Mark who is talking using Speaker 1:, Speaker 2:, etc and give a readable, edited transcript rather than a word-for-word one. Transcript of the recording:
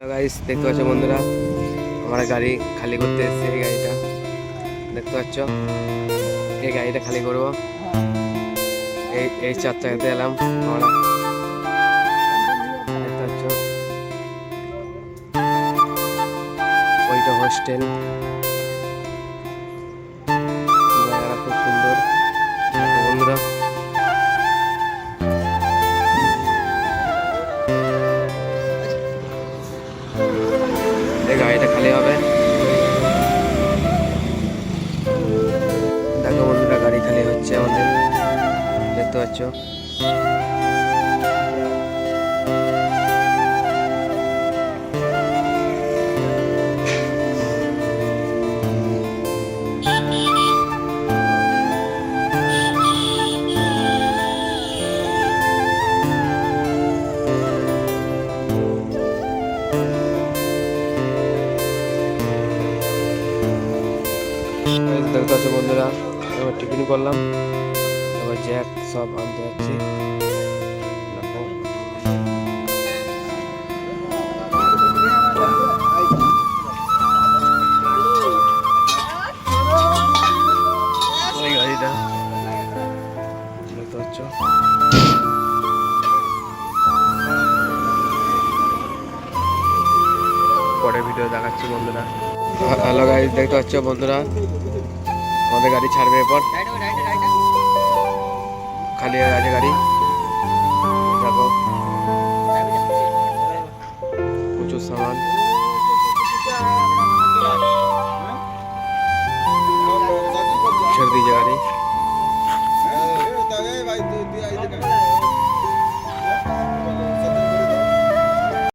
Speaker 1: Guys দেখতে পাচ্ছ বন্ধুরা, আমরা গাড়ি খালি করতে এসেছি। এই গাড়িটা দেখতে পাচ্ছ, এই গাড়িটা খালি করব। এই চার চাকাতে এলাম আমরা, দেখতে পাচ্ছ। ওইটা হোস্টেল, জায়গাটা খুব সুন্দর দেখো বন্ধুরা। এই গাড়িটা খালি হবে, দেখো বন্ধুরা গাড়ি খালি হচ্ছে আমাদের, দেখতে পাচ্ছ। দেখতে পাচ্ছ বন্ধুরা, এবার টিফিন করলাম, এবার জ্যাক সব আনতে যাচ্ছি। দেখো ওই গাড়িটা দেখতে পাচ্ছ। পরে ভিডিও দেখাচ্ছি বন্ধুরা। হ্যালো গাইস, দেখতে পাচ্ছ বন্ধুরা, আমাদের গাড়ি ছাড়বে এরপর, খালি হয়ে গেছে গাড়ি। দেখো প্রচুর সামান, ছেড়ে দিয়েছে গাড়ি।